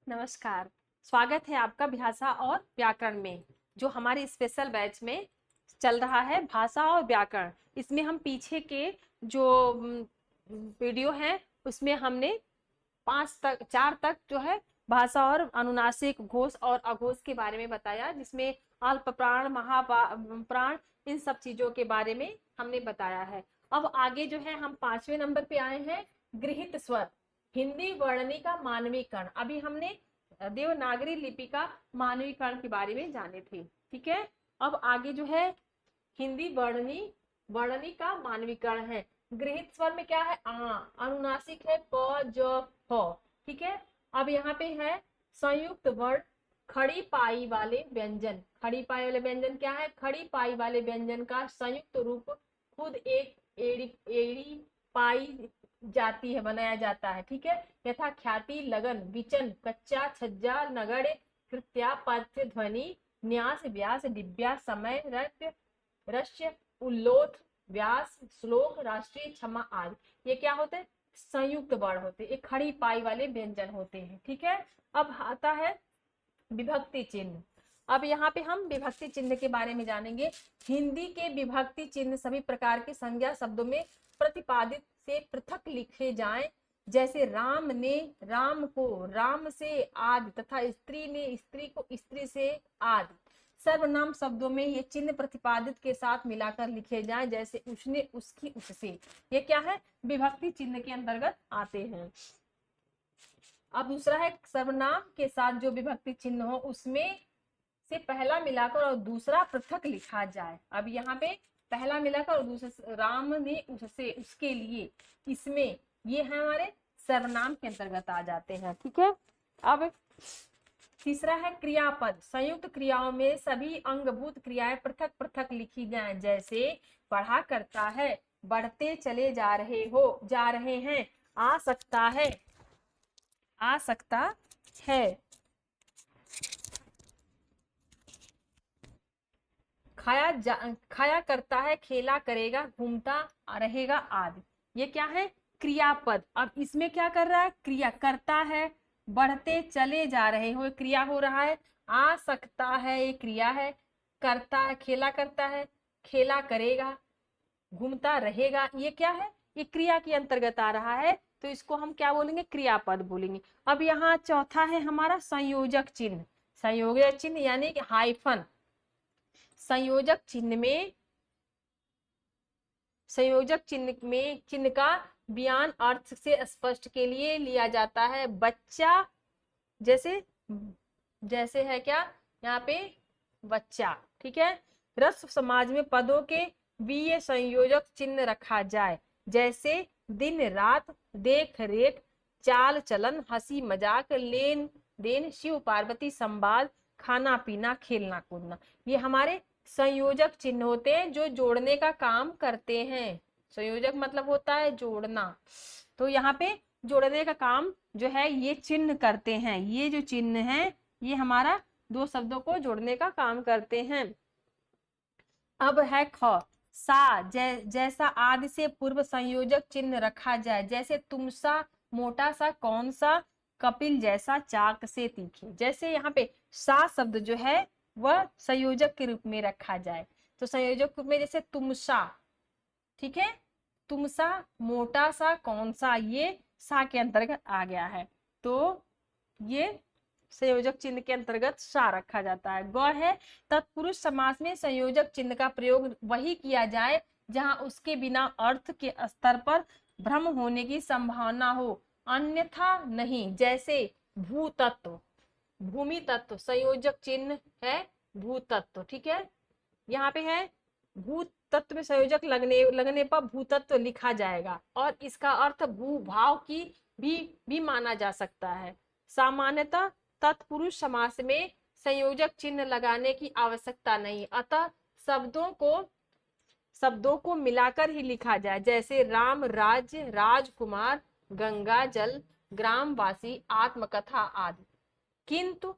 नमस्कार। स्वागत है आपका भाषा और व्याकरण में, जो हमारे स्पेशल बैच में चल रहा है भाषा और व्याकरण। इसमें हम पीछे के जो वीडियो हैं उसमें हमने 4 तक जो है भाषा और अनुनासिक, घोष और अघोष के बारे में बताया, जिसमें अल्प प्राण, महाप्राण, इन सब चीजों के बारे में हमने बताया है। अब आगे जो है हम 5वें नंबर पे आए हैं, गृहीत स्वर, हिंदी वर्णनी का मानवीकरण। अभी हमने देवनागरी लिपि का मानवीकरण के बारे में जाने थे, ठीक है। अब आगे जो है हिंदी वर्णनी का मानवीकरण है। गृहीत स्वर में क्या है? अनुनासिक है क, ज, ह, ठीक है। अब यहाँ पे है संयुक्त वर्ण, खड़ी पाई वाले व्यंजन। खड़ी पाई वाले व्यंजन क्या है? खड़ी पाई वाले व्यंजन का संयुक्त रूप खुद एक एड़ी पाई जाती है, बनाया जाता है, ठीक है। यथा ख्याति, लगन, विचन, कच्चा, छज्जा, नगड़, कृत्या, पथ्य, ध्वनि, न्यास, व्यास, दिव्या, समय, रस्य, उल्लोथ, व्यास, श्लोक, राष्ट्रीय, क्षमा आदि। ये क्या होते हैं? संयुक्त वर्ण होते हैं, ये खड़ी पाई वाले व्यंजन होते हैं, ठीक है। अब आता है विभक्ति चिन्ह। अब यहाँ पे हम विभक्ति चिन्ह के बारे में जानेंगे। हिंदी के विभक्ति चिन्ह सभी प्रकार के संज्ञा शब्दों में प्रतिपादित से पृथक लिखे जाएं, जैसे राम ने राम को राम से आदि, तथा स्त्री ने स्त्री को स्त्री से आदि। सर्वनाम शब्दों में ये चिन्ह प्रतिपादित के साथ मिलाकर लिखे जाएं, जैसे उसने, उसकी, उससे। ये क्या है? विभक्ति चिन्ह के अंतर्गत आते हैं। अब दूसरा है सर्वनाम के साथ जो विभक्ति चिन्ह हो उसमें से पहला मिलाकर और दूसरा पृथक लिखा जाए। अब यहाँ पे पहला मिलाकर और दूसरा, राम ने उससे, उसके लिए, इसमें, ये है हमारे सर्वनाम के अंतर्गत आ जाते हैं, ठीक है। अब तीसरा है क्रियापद। संयुक्त क्रियाओं में सभी अंगभूत क्रियाएं पृथक पृथक लिखी जाएं, जैसे पढ़ा करता है, बढ़ते चले जा रहे हैं, आ सकता है, आ सकता है, खाया करता है, खेला करेगा, घूमता रहेगा आदि। ये क्या है? क्रियापद। अब इसमें क्या कर रहा है? क्रिया करता है, बढ़ते चले जा रहे हो, क्रिया हो रहा है। आ सकता है, ये क्रिया है। करता है, खेला करता है, खेला करेगा, घूमता रहेगा, ये क्या है? ये क्रिया के अंतर्गत आ रहा है, तो इसको हम क्या बोलेंगे? क्रियापद बोलेंगे। अब यहाँ चौथा है हमारा संयोजक चिन्ह। संयोजक चिन्ह यानी कि हाइफन। संयोजक चिन्ह में चिन्ह का बयान अर्थ से स्पष्ट के लिए लिया जाता है। बच्चा, जैसे है क्या यहाँ पे? बच्चा, ठीक है। रस्व समाज में पदों के बीच संयोजक चिन्ह रखा जाए, जैसे दिन रात, देख रेख, चाल चलन, हंसी मजाक, लेन देन, शिव पार्वती संवाद, खाना पीना, खेलना कूदना। ये हमारे संयोजक चिन्ह होते हैं जो जोड़ने का काम करते हैं। संयोजक मतलब होता है जोड़ना, तो यहाँ पे जोड़ने का काम जो है ये चिन्ह करते हैं। ये जो चिन्ह है ये हमारा दो शब्दों को जोड़ने का काम करते हैं। अब है ख, सा, जैसा आदि से पूर्व संयोजक चिन्ह रखा जाए, जैसे तुम सा, मोटा सा, कौन सा, कपिल जैसा, चाक से तीखे। जैसे यहाँ पे सा शब्द जो है वह संयोजक के रूप में रखा जाए, तो संयोजक रूप में जैसे तुम सा, ठीक है, तुम सा, मोटा सा, कौन सा, ये सा के अंतर्गत आ गया है, तो ये संयोजक चिन्ह के अंतर्गत सा रखा जाता है। ग है तत्पुरुष समास में संयोजक चिन्ह का प्रयोग वही किया जाए जहां उसके बिना अर्थ के स्तर पर भ्रम होने की संभावना हो, अन्यथा नहीं। जैसे भूतत्व, भूमि तत्व, संयोजक चिन्ह है भूतत्व, ठीक है। यहाँ पे है भूत तत्व में संयोजक लगने पर भूतत्व लिखा जाएगा, और इसका अर्थ भूभाव की भी माना जा सकता है। सामान्यतः तत्पुरुष समास में संयोजक चिन्ह लगाने की आवश्यकता नहीं, अतः शब्दों को मिलाकर ही लिखा जाए, जैसे राम, राज्य, राजकुमार, गंगा जल, ग्रामवासी, आत्मकथा आदि। किंतु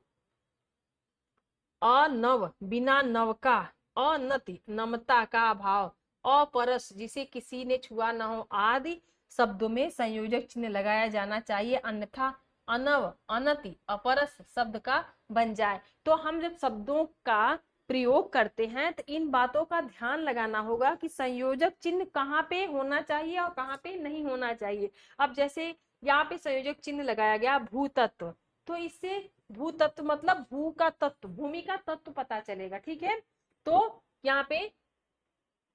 अनव, बिना नव का, अनति, नमता का भाव, अपरस, जिसे किसी ने छुआ न हो आदि शब्दों में संयोजक चिन्ह लगाया जाना चाहिए, अन्यथा अनव, अनति, अपरस शब्द का बन जाए। तो हम जब शब्दों का प्रयोग करते हैं तो इन बातों का ध्यान लगाना होगा कि संयोजक चिन्ह कहाँ पे होना चाहिए और कहाँ पे नहीं होना चाहिए। अब जैसे यहाँ पे संयोजक चिन्ह लगाया गया भूतत्व, तो इससे भूतत्व मतलब भू का तत्व, भूमि का तत्व पता चलेगा, ठीक है। तो यहाँ पे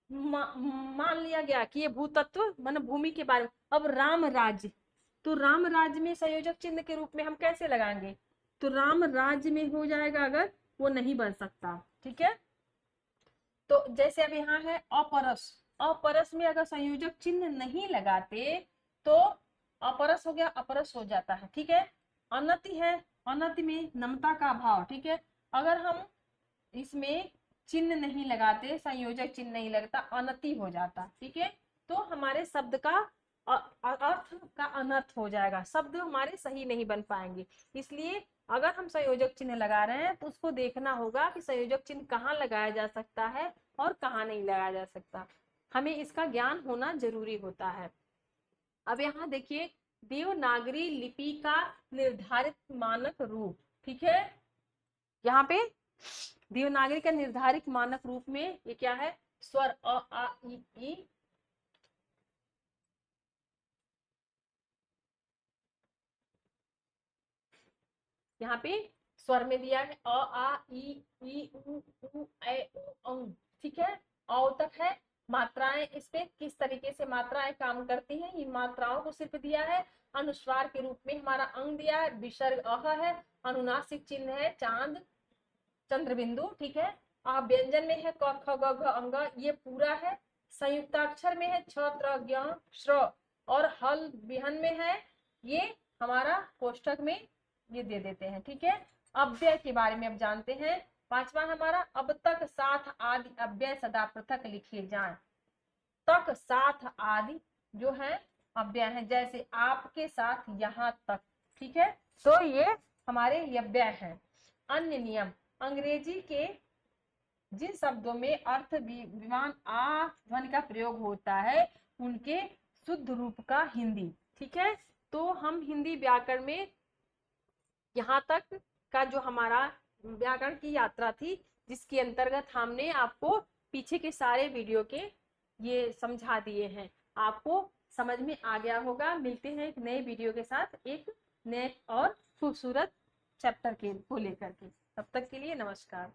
मान लिया गया कि ये भूतत्व मतलब भूमि के बारे में। अब राम राज्य, तो राम राज्य में संयोजक चिन्ह के रूप में हम कैसे लगाएंगे, तो राम राज्य में हो जाएगा, अगर वो नहीं बन सकता, ठीक है। तो जैसे अब यहाँ है अपरस, अपरस में अगर संयोजक चिन्ह नहीं लगाते तो अपरस हो गया, अपरस हो जाता है, ठीक है। अनति है, अनति में नमता का भाव, ठीक है। अगर हम इसमें चिन्ह नहीं लगाते, संयोजक चिन्ह नहीं लगता, अनति हो जाता, ठीक है। तो हमारे शब्द का अर्थ का अनर्थ हो जाएगा, शब्द हमारे सही नहीं बन पाएंगे। इसलिए अगर हम संयोजक चिन्ह लगा रहे हैं तो उसको देखना होगा कि संयोजक चिन्ह कहाँ लगाया जा सकता है और कहाँ नहीं लगाया जा सकता, हमें इसका ज्ञान होना जरूरी होता है। अब यहाँ देखिए देवनागरी लिपि का निर्धारित मानक रूप, ठीक है। यहाँ पे देवनागरी का निर्धारित मानक रूप में ये क्या है, स्वर अ आ इ ई, यहाँ पे स्वर में दिया है अ आ ई उ ए ओ, ठीक है। औ तक है। मात्राएं इस पे किस तरीके से मात्राएं काम करती हैं, इन मात्राओं को सिर्फ दिया है। अनुस्वार के रूप में हमारा अंग दिया है, विसर्ग अह है, अनुनासिक चिन्ह है चांद चंद्र बिंदु, ठीक है। व्यंजन में है क ख ग घ अंग, ये पूरा है। संयुक्ताक्षर में है छ त्र ज्ञ श्र, और हल विहन में है, ये हमारा कोष्ठक में ये दे देते हैं, ठीक है। अव्यय के बारे में अब जानते हैं। पांचवा हमारा अब तक साथ आदि अव्यय सदा पृथक लिखे जाएं। तक साथ आदि जो है अव्यय है, जैसे आपके साथ यहाँ तक, ठीक है। तो ये हमारे अव्यय हैं। अन्य नियम, अंग्रेजी के जिन शब्दों में अर्थ विमान आ ध्वनि का प्रयोग होता है उनके शुद्ध रूप का हिंदी, ठीक है। तो हम हिंदी व्याकरण में यहाँ तक का जो हमारा व्याकरण की यात्रा थी, जिसके अंतर्गत हमने आपको पीछे के सारे वीडियो के ये समझा दिए हैं, आपको समझ में आ गया होगा। मिलते हैं एक नए वीडियो के साथ, एक नए और खूबसूरत चैप्टर के को लेकर के। तब तक के लिए नमस्कार।